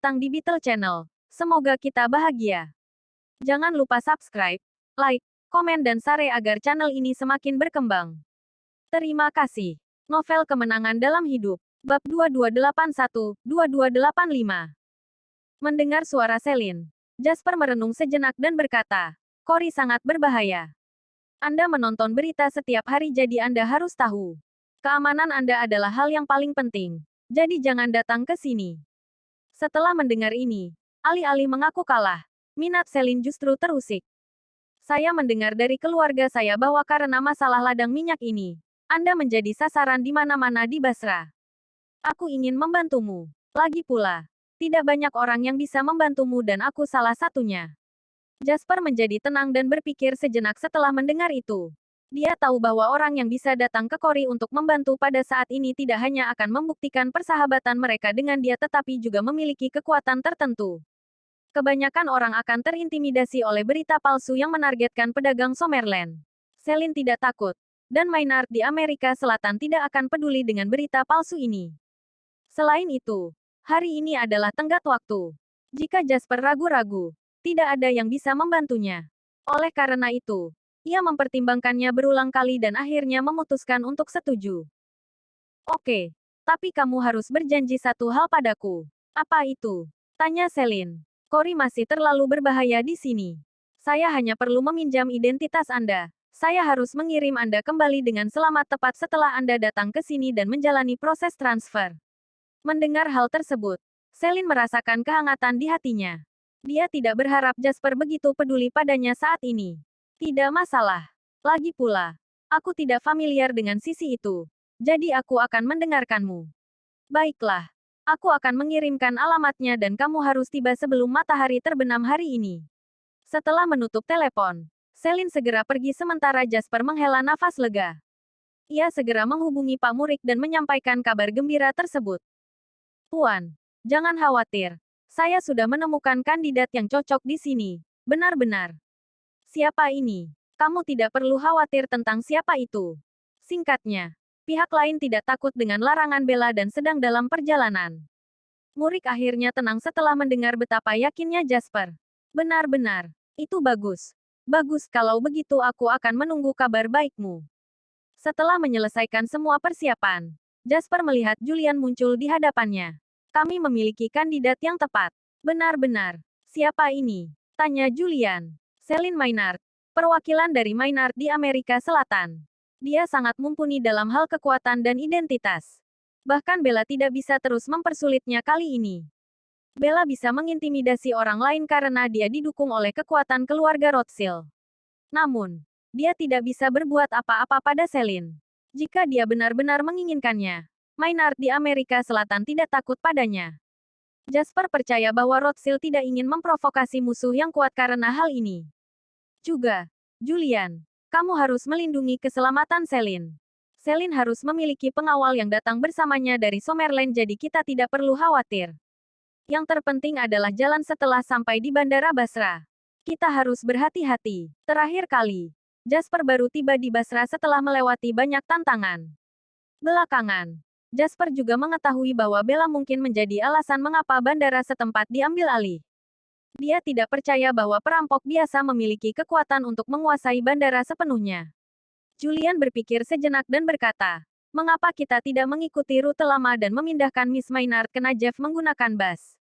datang di Beetle Channel. Semoga kita bahagia. Jangan lupa subscribe, like, komen dan share agar channel ini semakin berkembang. Terima kasih. Novel Kemenangan Dalam Hidup. Bab 2281-2285. Mendengar suara Selin, Jasper merenung sejenak dan berkata, Cory sangat berbahaya. Anda menonton berita setiap hari jadi Anda harus tahu. Keamanan Anda adalah hal yang paling penting. Jadi jangan datang ke sini. Setelah mendengar ini, alih-alih mengaku kalah, minat Selin justru terusik. Saya mendengar dari keluarga saya bahwa karena masalah ladang minyak ini, Anda menjadi sasaran di mana-mana di Basra. Aku ingin membantumu. Lagi pula, tidak banyak orang yang bisa membantumu dan aku salah satunya. Jasper menjadi tenang dan berpikir sejenak setelah mendengar itu. Dia tahu bahwa orang yang bisa datang ke Cory untuk membantu pada saat ini tidak hanya akan membuktikan persahabatan mereka dengan dia tetapi juga memiliki kekuatan tertentu. Kebanyakan orang akan terintimidasi oleh berita palsu yang menargetkan pedagang Summerland. Selin tidak takut, dan Maynard di Amerika Selatan tidak akan peduli dengan berita palsu ini. Selain itu, hari ini adalah tenggat waktu. Jika Jasper ragu-ragu, tidak ada yang bisa membantunya. Oleh karena itu, ia mempertimbangkannya berulang kali dan akhirnya memutuskan untuk setuju. Oke, tapi kamu harus berjanji satu hal padaku. Apa itu? Tanya Selin. Cory masih terlalu berbahaya di sini. Saya hanya perlu meminjam identitas Anda. Saya harus mengirim Anda kembali dengan selamat tepat setelah Anda datang ke sini dan menjalani proses transfer. Mendengar hal tersebut, Selin merasakan kehangatan di hatinya. Dia tidak berharap Jasper begitu peduli padanya saat ini. Tidak masalah. Lagi pula, aku tidak familiar dengan sisi itu. Jadi aku akan mendengarkanmu. Baiklah. Aku akan mengirimkan alamatnya dan kamu harus tiba sebelum matahari terbenam hari ini. Setelah menutup telepon, Selin segera pergi sementara Jasper menghela nafas lega. Ia segera menghubungi Pak Murik dan menyampaikan kabar gembira tersebut. Tuan, jangan khawatir. Saya sudah menemukan kandidat yang cocok di sini. Benar-benar. Siapa ini? Kamu tidak perlu khawatir tentang siapa itu. Singkatnya, pihak lain tidak takut dengan larangan Bella dan sedang dalam perjalanan. Murik akhirnya tenang setelah mendengar betapa yakinnya Jasper. Benar-benar. Itu bagus. Bagus kalau begitu aku akan menunggu kabar baikmu. Setelah menyelesaikan semua persiapan, Jasper melihat Julian muncul di hadapannya. Kami memiliki kandidat yang tepat. Benar-benar. Siapa ini? Tanya Julian. Selin Maynard. Perwakilan dari Maynard di Amerika Selatan. Dia sangat mumpuni dalam hal kekuatan dan identitas. Bahkan Bella tidak bisa terus mempersulitnya kali ini. Bella bisa mengintimidasi orang lain karena dia didukung oleh kekuatan keluarga Rothschild. Namun, dia tidak bisa berbuat apa-apa pada Selin. Jika dia benar-benar menginginkannya, Maynard di Amerika Selatan tidak takut padanya. Jasper percaya bahwa Rothschild tidak ingin memprovokasi musuh yang kuat karena hal ini. Juga, Julian, kamu harus melindungi keselamatan Selin. Selin harus memiliki pengawal yang datang bersamanya dari Summerland jadi kita tidak perlu khawatir. Yang terpenting adalah jalan setelah sampai di Bandara Basra. Kita harus berhati-hati. Terakhir kali, Jasper baru tiba di Basra setelah melewati banyak tantangan. Belakangan, Jasper juga mengetahui bahwa Bella mungkin menjadi alasan mengapa bandara setempat diambil alih. Dia tidak percaya bahwa perampok biasa memiliki kekuatan untuk menguasai bandara sepenuhnya. Julian berpikir sejenak dan berkata, mengapa kita tidak mengikuti rute lama dan memindahkan Miss Maynard ke Najaf menggunakan bus?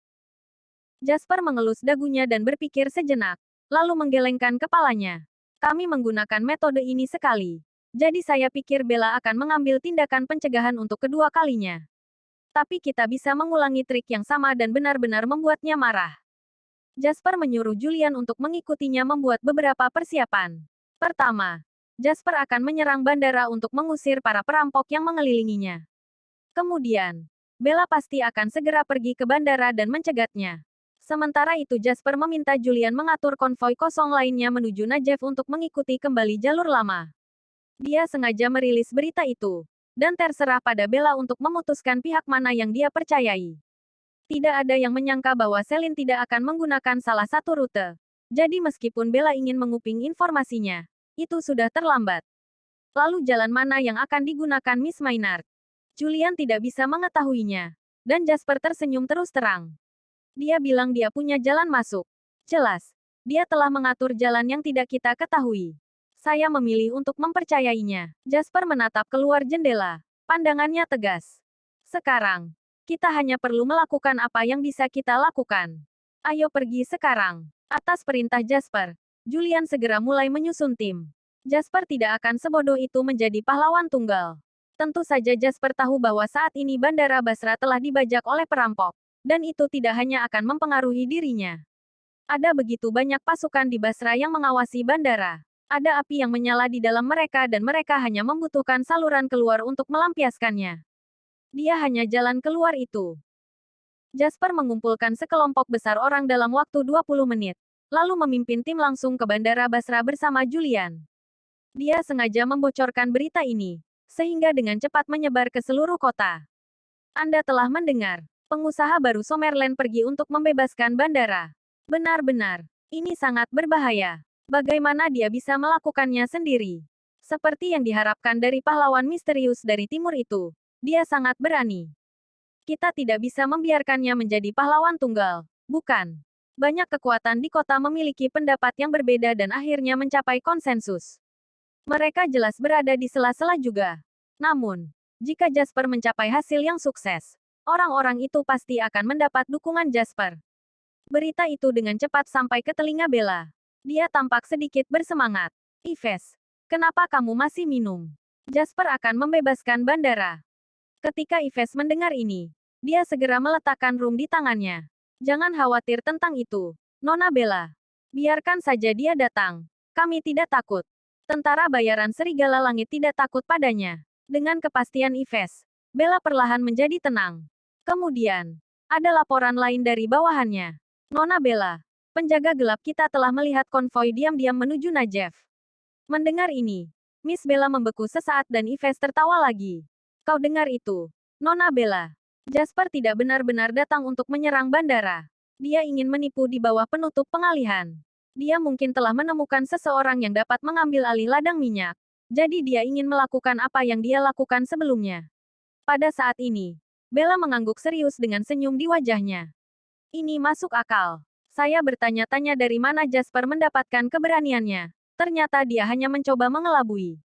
Jasper mengelus dagunya dan berpikir sejenak, lalu menggelengkan kepalanya. Kami menggunakan metode ini sekali. Jadi saya pikir Bella akan mengambil tindakan pencegahan untuk kedua kalinya. Tapi kita bisa mengulangi trik yang sama dan benar-benar membuatnya marah. Jasper menyuruh Julian untuk mengikutinya membuat beberapa persiapan. Pertama, Jasper akan menyerang bandara untuk mengusir para perampok yang mengelilinginya. Kemudian, Bella pasti akan segera pergi ke bandara dan mencegatnya. Sementara itu Jasper meminta Julian mengatur konvoi kosong lainnya menuju Najaf untuk mengikuti kembali jalur lama. Dia sengaja merilis berita itu, dan terserah pada Bella untuk memutuskan pihak mana yang dia percayai. Tidak ada yang menyangka bahwa Selin tidak akan menggunakan salah satu rute. Jadi meskipun Bella ingin menguping informasinya, itu sudah terlambat. Lalu jalan mana yang akan digunakan Miss Maynard? Julian tidak bisa mengetahuinya. Dan Jasper tersenyum terus terang. Dia bilang dia punya jalan masuk. Jelas. Dia telah mengatur jalan yang tidak kita ketahui. Saya memilih untuk mempercayainya. Jasper menatap keluar jendela. Pandangannya tegas. Sekarang, kita hanya perlu melakukan apa yang bisa kita lakukan. Ayo pergi sekarang. Atas perintah Jasper, Julian segera mulai menyusun tim. Jasper tidak akan sebodoh itu menjadi pahlawan tunggal. Tentu saja Jasper tahu bahwa saat ini Bandara Basra telah dibajak oleh perampok. Dan itu tidak hanya akan mempengaruhi dirinya. Ada begitu banyak pasukan di Basra yang mengawasi bandara. Ada api yang menyala di dalam mereka dan mereka hanya membutuhkan saluran keluar untuk melampiaskannya. Dia hanya jalan keluar itu. Jasper mengumpulkan sekelompok besar orang dalam waktu 20 menit. Lalu memimpin tim langsung ke Bandara Basra bersama Julian. Dia sengaja membocorkan berita ini, sehingga dengan cepat menyebar ke seluruh kota. Anda telah mendengar. Pengusaha baru Summerland pergi untuk membebaskan bandara. Benar-benar, ini sangat berbahaya. Bagaimana dia bisa melakukannya sendiri? Seperti yang diharapkan dari pahlawan misterius dari timur itu, dia sangat berani. Kita tidak bisa membiarkannya menjadi pahlawan tunggal, bukan? Banyak kekuatan di kota memiliki pendapat yang berbeda dan akhirnya mencapai konsensus. Mereka jelas berada di sela-sela juga. Namun, jika Jasper mencapai hasil yang sukses, orang-orang itu pasti akan mendapat dukungan Jasper. Berita itu dengan cepat sampai ke telinga Bella. Dia tampak sedikit bersemangat. Yves, kenapa kamu masih minum? Jasper akan membebaskan bandara. Ketika Yves mendengar ini, dia segera meletakkan rum di tangannya. Jangan khawatir tentang itu, Nona Bella. Biarkan saja dia datang. Kami tidak takut. Tentara bayaran Serigala Langit tidak takut padanya. Dengan kepastian Yves, Bella perlahan menjadi tenang. Kemudian, ada laporan lain dari bawahannya. Nona Bella, penjaga gelap kita telah melihat konvoi diam-diam menuju Najaf. Mendengar ini, Miss Bella membeku sesaat dan Yves tertawa lagi. Kau dengar itu, Nona Bella? Jasper tidak benar-benar datang untuk menyerang bandara. Dia ingin menipu di bawah penutup pengalihan. Dia mungkin telah menemukan seseorang yang dapat mengambil alih ladang minyak. Jadi dia ingin melakukan apa yang dia lakukan sebelumnya. Pada saat ini, Bella mengangguk serius dengan senyum di wajahnya. Ini masuk akal. Saya bertanya-tanya dari mana Jasper mendapatkan keberaniannya. Ternyata dia hanya mencoba mengelabui.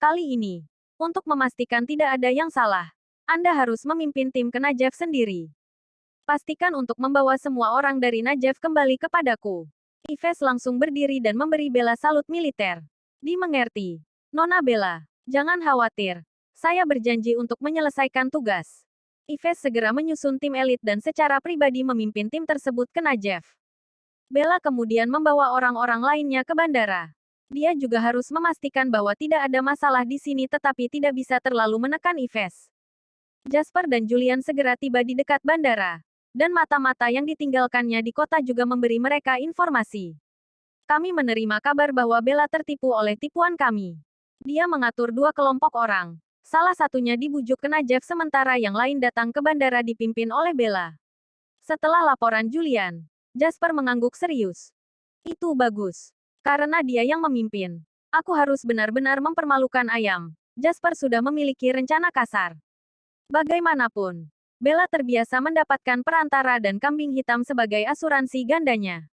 Kali ini, untuk memastikan tidak ada yang salah, Anda harus memimpin tim ke Najaf sendiri. Pastikan untuk membawa semua orang dari Najaf kembali kepadaku. Yves langsung berdiri dan memberi Bella salut militer. Dimengerti. Nona Bella, jangan khawatir. Saya berjanji untuk menyelesaikan tugas. Yves segera menyusun tim elit dan secara pribadi memimpin tim tersebut ke Najaf. Bella kemudian membawa orang-orang lainnya ke bandara. Dia juga harus memastikan bahwa tidak ada masalah di sini tetapi tidak bisa terlalu menekan Yves. Jasper dan Julian segera tiba di dekat bandara. Dan mata-mata yang ditinggalkannya di kota juga memberi mereka informasi. Kami menerima kabar bahwa Bella tertipu oleh tipuan kami. Dia mengatur 2 kelompok orang. Salah satunya dibujuk ke Najaf sementara yang lain datang ke bandara dipimpin oleh Bella. Setelah laporan Julian, Jasper mengangguk serius. Itu bagus. Karena dia yang memimpin. Aku harus benar-benar mempermalukan ayam. Jasper sudah memiliki rencana kasar. Bagaimanapun, Bella terbiasa mendapatkan perantara dan kambing hitam sebagai asuransi gandanya.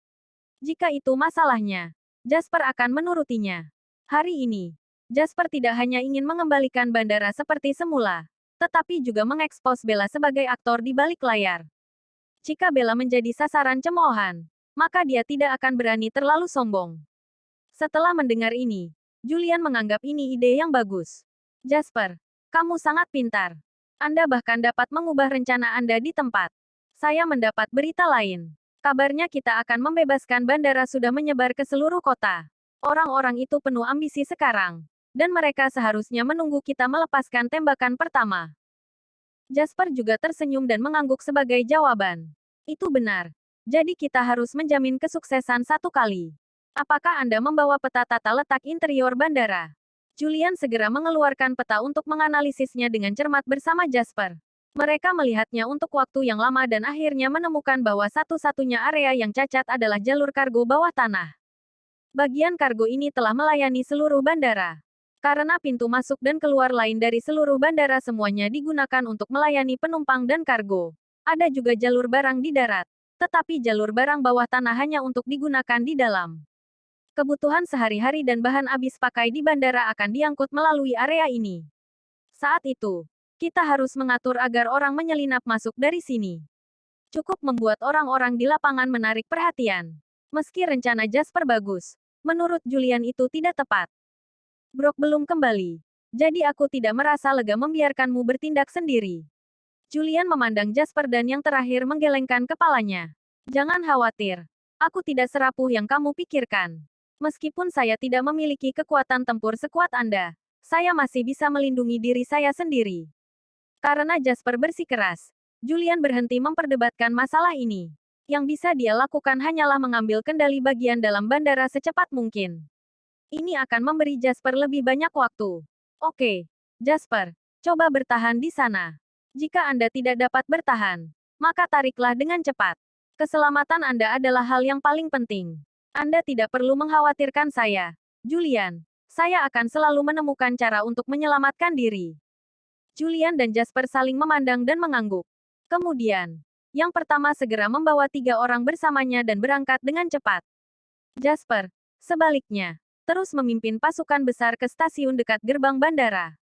Jika itu masalahnya, Jasper akan menurutinya. Hari ini, Jasper tidak hanya ingin mengembalikan bandara seperti semula, tetapi juga mengekspos Bella sebagai aktor di balik layar. Jika Bella menjadi sasaran cemoohan, maka dia tidak akan berani terlalu sombong. Setelah mendengar ini, Julian menganggap ini ide yang bagus. Jasper, kamu sangat pintar. Anda bahkan dapat mengubah rencana Anda di tempat. Saya mendapat berita lain. Kabarnya kita akan membebaskan bandara sudah menyebar ke seluruh kota. Orang-orang itu penuh ambisi sekarang. Dan mereka seharusnya menunggu kita melepaskan tembakan pertama. Jasper juga tersenyum dan mengangguk sebagai jawaban. Itu benar. Jadi kita harus menjamin kesuksesan satu kali. Apakah Anda membawa peta tata letak interior bandara? Julian segera mengeluarkan peta untuk menganalisisnya dengan cermat bersama Jasper. Mereka melihatnya untuk waktu yang lama dan akhirnya menemukan bahwa satu-satunya area yang cacat adalah jalur kargo bawah tanah. Bagian kargo ini telah melayani seluruh bandara. Karena pintu masuk dan keluar lain dari seluruh bandara semuanya digunakan untuk melayani penumpang dan kargo. Ada juga jalur barang di darat. Tetapi jalur barang bawah tanah hanya untuk digunakan di dalam. Kebutuhan sehari-hari dan bahan habis pakai di bandara akan diangkut melalui area ini. Saat itu, kita harus mengatur agar orang menyelinap masuk dari sini. Cukup membuat orang-orang di lapangan menarik perhatian. Meski rencana Jasper bagus, menurut Julian itu tidak tepat. Brok belum kembali. Jadi aku tidak merasa lega membiarkanmu bertindak sendiri. Julian memandang Jasper dan yang terakhir menggelengkan kepalanya. Jangan khawatir. Aku tidak serapuh yang kamu pikirkan. Meskipun saya tidak memiliki kekuatan tempur sekuat Anda, saya masih bisa melindungi diri saya sendiri. Karena Jasper bersikeras, Julian berhenti memperdebatkan masalah ini. Yang bisa dia lakukan hanyalah mengambil kendali bagian dalam bandara secepat mungkin. Ini akan memberi Jasper lebih banyak waktu. Oke, Jasper, coba bertahan di sana. Jika Anda tidak dapat bertahan, maka tariklah dengan cepat. Keselamatan Anda adalah hal yang paling penting. Anda tidak perlu mengkhawatirkan saya, Julian. Saya akan selalu menemukan cara untuk menyelamatkan diri. Julian dan Jasper saling memandang dan mengangguk. Kemudian, yang pertama segera membawa 3 orang bersamanya dan berangkat dengan cepat. Jasper, sebaliknya, terus memimpin pasukan besar ke stasiun dekat gerbang bandara.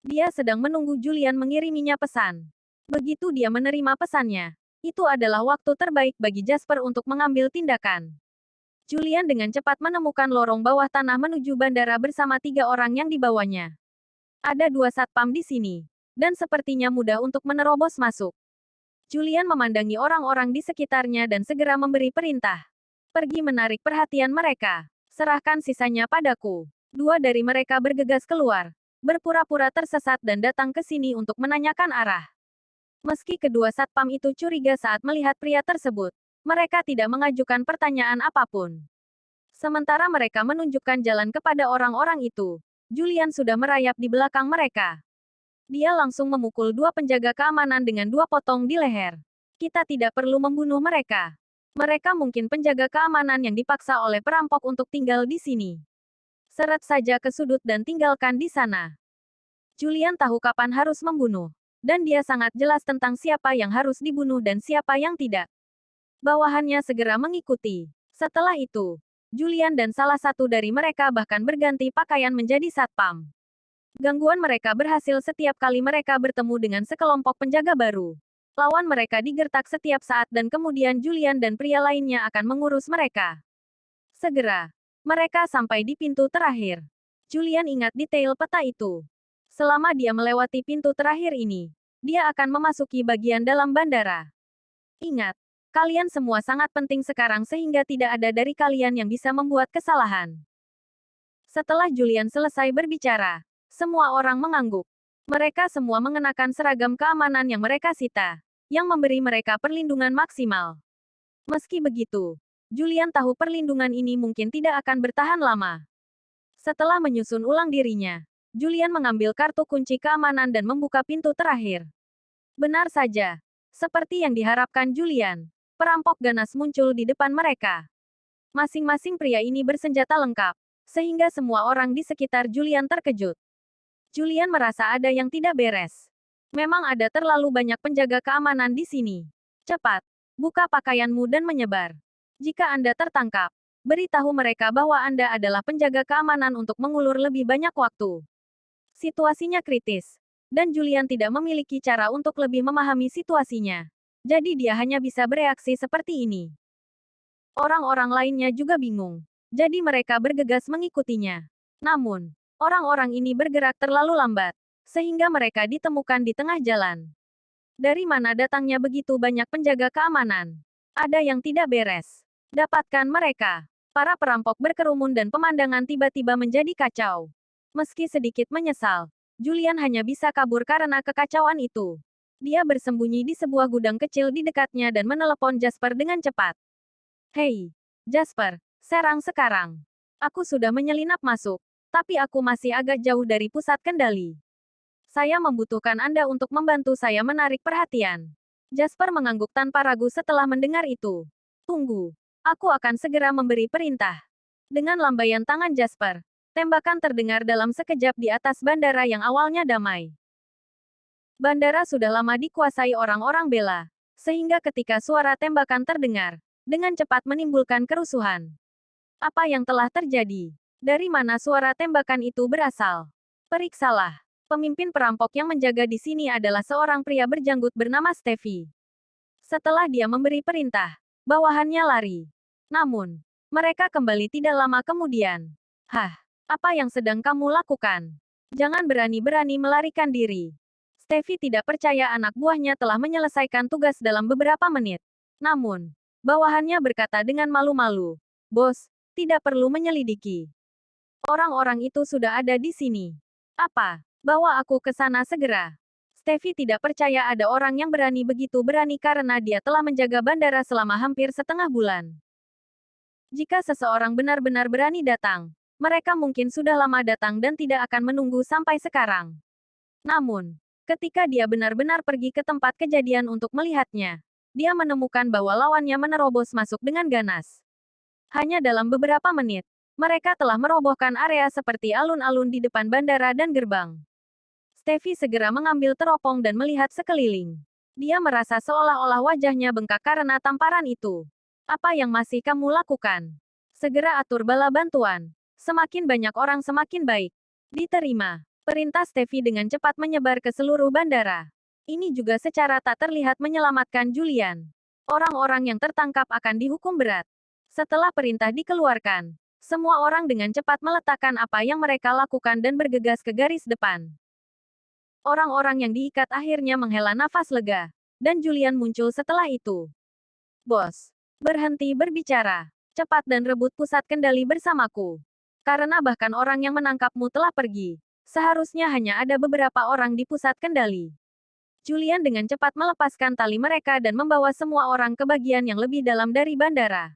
Dia sedang menunggu Julian mengiriminya pesan. Begitu dia menerima pesannya, itu adalah waktu terbaik bagi Jasper untuk mengambil tindakan. Julian dengan cepat menemukan lorong bawah tanah menuju bandara bersama 3 orang yang dibawanya. Ada 2 satpam di sini, dan sepertinya mudah untuk menerobos masuk. Julian memandangi orang-orang di sekitarnya dan segera memberi perintah. Pergi menarik perhatian mereka. Serahkan sisanya padaku. 2 dari mereka bergegas keluar, berpura-pura tersesat dan datang ke sini untuk menanyakan arah. Meski kedua satpam itu curiga saat melihat pria tersebut, mereka tidak mengajukan pertanyaan apapun. Sementara mereka menunjukkan jalan kepada orang-orang itu, Julian sudah merayap di belakang mereka. Dia langsung memukul 2 penjaga keamanan dengan 2 potong di leher. Kita tidak perlu membunuh mereka. Mereka mungkin penjaga keamanan yang dipaksa oleh perampok untuk tinggal di sini. Seret saja ke sudut dan tinggalkan di sana. Julian tahu kapan harus membunuh, dan dia sangat jelas tentang siapa yang harus dibunuh dan siapa yang tidak. Bawahannya segera mengikuti. Setelah itu, Julian dan salah satu dari mereka bahkan berganti pakaian menjadi satpam. Gangguan mereka berhasil setiap kali mereka bertemu dengan sekelompok penjaga baru. Lawan mereka digertak setiap saat dan kemudian Julian dan pria lainnya akan mengurus mereka. Segera, mereka sampai di pintu terakhir. Julian ingat detail peta itu. Selama dia melewati pintu terakhir ini, dia akan memasuki bagian dalam bandara. Ingat, kalian semua sangat penting sekarang sehingga tidak ada dari kalian yang bisa membuat kesalahan. Setelah Julian selesai berbicara, semua orang mengangguk. Mereka semua mengenakan seragam keamanan yang mereka sita, yang memberi mereka perlindungan maksimal. Meski begitu, Julian tahu perlindungan ini mungkin tidak akan bertahan lama. Setelah menyusun ulang dirinya, Julian mengambil kartu kunci keamanan dan membuka pintu terakhir. Benar saja, seperti yang diharapkan Julian. Perampok ganas muncul di depan mereka. Masing-masing pria ini bersenjata lengkap, sehingga semua orang di sekitar Julian terkejut. Julian merasa ada yang tidak beres. Memang ada terlalu banyak penjaga keamanan di sini. Cepat, buka pakaianmu dan menyebar. Jika Anda tertangkap, beritahu mereka bahwa Anda adalah penjaga keamanan untuk mengulur lebih banyak waktu. Situasinya kritis, dan Julian tidak memiliki cara untuk lebih memahami situasinya. Jadi dia hanya bisa bereaksi seperti ini. Orang-orang lainnya juga bingung. Jadi mereka bergegas mengikutinya. Namun, orang-orang ini bergerak terlalu lambat, sehingga mereka ditemukan di tengah jalan. Dari mana datangnya begitu banyak penjaga keamanan? Ada yang tidak beres. Dapatkan mereka. Para perampok berkerumun dan pemandangan tiba-tiba menjadi kacau. Meski sedikit menyesal, Julian hanya bisa kabur karena kekacauan itu. Dia bersembunyi di sebuah gudang kecil di dekatnya dan menelepon Jasper dengan cepat. Hei, Jasper, serang sekarang. Aku sudah menyelinap masuk, tapi aku masih agak jauh dari pusat kendali. Saya membutuhkan Anda untuk membantu saya menarik perhatian. Jasper mengangguk tanpa ragu setelah mendengar itu. Tunggu, aku akan segera memberi perintah. Dengan lambaian tangan Jasper, tembakan terdengar dalam sekejap di atas bandara yang awalnya damai. Bandara sudah lama dikuasai orang-orang bela. Sehingga ketika suara tembakan terdengar, dengan cepat menimbulkan kerusuhan. Apa yang telah terjadi? Dari mana suara tembakan itu berasal? Periksalah. Pemimpin perampok yang menjaga di sini adalah seorang pria berjanggut bernama Steffi. Setelah dia memberi perintah, bawahannya lari. Namun, mereka kembali tidak lama kemudian. Hah, apa yang sedang kamu lakukan? Jangan berani-berani melarikan diri. Steffi tidak percaya anak buahnya telah menyelesaikan tugas dalam beberapa menit. Namun, bawahannya berkata dengan malu-malu, "Bos, tidak perlu menyelidiki. Orang-orang itu sudah ada di sini. Apa? Bawa aku ke sana segera." Steffi tidak percaya ada orang yang berani begitu berani karena dia telah menjaga bandara selama hampir setengah bulan. Jika seseorang benar-benar berani datang, mereka mungkin sudah lama datang dan tidak akan menunggu sampai sekarang. Namun, ketika dia benar-benar pergi ke tempat kejadian untuk melihatnya, dia menemukan bahwa lawannya menerobos masuk dengan ganas. Hanya dalam beberapa menit, mereka telah merobohkan area seperti alun-alun di depan bandara dan gerbang. Steffi segera mengambil teropong dan melihat sekeliling. Dia merasa seolah-olah wajahnya bengkak karena tamparan itu. Apa yang masih kamu lakukan? Segera atur bala bantuan. Semakin banyak orang semakin baik. Diterima. Perintah Steffi dengan cepat menyebar ke seluruh bandara. Ini juga secara tak terlihat menyelamatkan Julian. Orang-orang yang tertangkap akan dihukum berat. Setelah perintah dikeluarkan, semua orang dengan cepat meletakkan apa yang mereka lakukan dan bergegas ke garis depan. Orang-orang yang diikat akhirnya menghela nafas lega, dan Julian muncul setelah itu. "Bos, berhenti berbicara. Cepat dan rebut pusat kendali bersamaku. Karena bahkan orang yang menangkapmu telah pergi. Seharusnya hanya ada beberapa orang di pusat kendali." Julian dengan cepat melepaskan tali mereka dan membawa semua orang ke bagian yang lebih dalam dari bandara.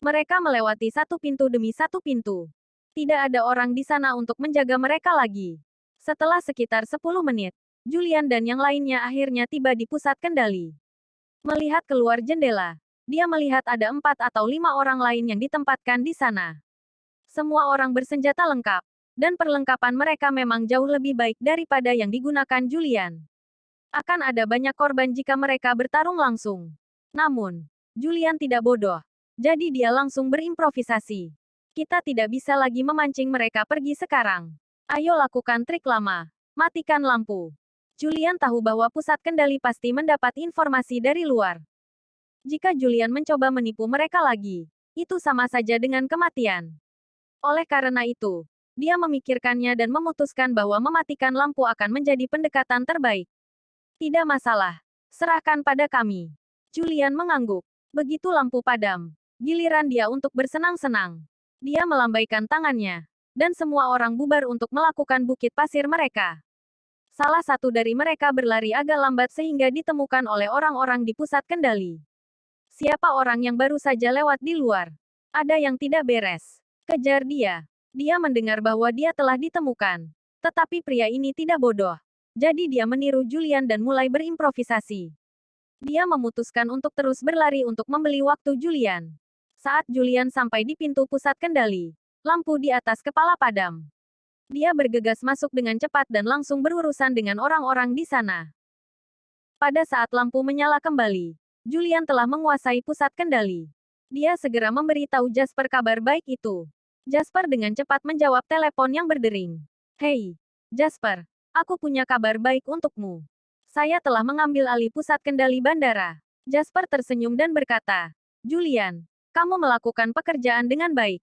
Mereka melewati satu pintu demi satu pintu. Tidak ada orang di sana untuk menjaga mereka lagi. Setelah sekitar 10 menit, Julian dan yang lainnya akhirnya tiba di pusat kendali. Melihat keluar jendela, dia melihat ada 4 atau 5 orang lain yang ditempatkan di sana. Semua orang bersenjata lengkap, dan perlengkapan mereka memang jauh lebih baik daripada yang digunakan Julian. Akan ada banyak korban jika mereka bertarung langsung. Namun, Julian tidak bodoh. Jadi dia langsung berimprovisasi. "Kita tidak bisa lagi memancing mereka pergi sekarang. Ayo lakukan trik lama. Matikan lampu." Julian tahu bahwa pusat kendali pasti mendapat informasi dari luar. Jika Julian mencoba menipu mereka lagi, itu sama saja dengan kematian. Oleh karena itu, dia memikirkannya dan memutuskan bahwa mematikan lampu akan menjadi pendekatan terbaik. "Tidak masalah. Serahkan pada kami." Julian mengangguk. Begitu lampu padam, giliran dia untuk bersenang-senang. Dia melambaikan tangannya, dan semua orang bubar untuk melakukan bukit pasir mereka. Salah satu dari mereka berlari agak lambat sehingga ditemukan oleh orang-orang di pusat kendali. "Siapa orang yang baru saja lewat di luar? Ada yang tidak beres. Kejar dia." Dia mendengar bahwa dia telah ditemukan. Tetapi pria ini tidak bodoh. Jadi dia meniru Julian dan mulai berimprovisasi. Dia memutuskan untuk terus berlari untuk membeli waktu Julian. Saat Julian sampai di pintu pusat kendali, lampu di atas kepala padam. Dia bergegas masuk dengan cepat dan langsung berurusan dengan orang-orang di sana. Pada saat lampu menyala kembali, Julian telah menguasai pusat kendali. Dia segera memberitahu Jasper kabar baik itu. Jasper dengan cepat menjawab telepon yang berdering. "Hei, Jasper. Aku punya kabar baik untukmu. Saya telah mengambil alih pusat kendali bandara." Jasper tersenyum dan berkata, "Julian, kamu melakukan pekerjaan dengan baik.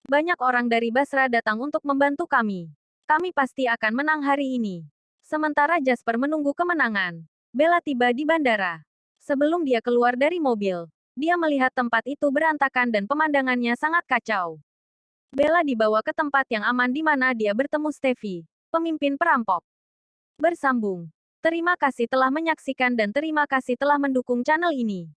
Banyak orang dari Basra datang untuk membantu kami. Kami pasti akan menang hari ini." Sementara Jasper menunggu kemenangan, Bella tiba di bandara. Sebelum dia keluar dari mobil, dia melihat tempat itu berantakan dan pemandangannya sangat kacau. Bella dibawa ke tempat yang aman di mana dia bertemu Steffi, pemimpin perampok. Bersambung. Terima kasih telah menyaksikan dan terima kasih telah mendukung channel ini.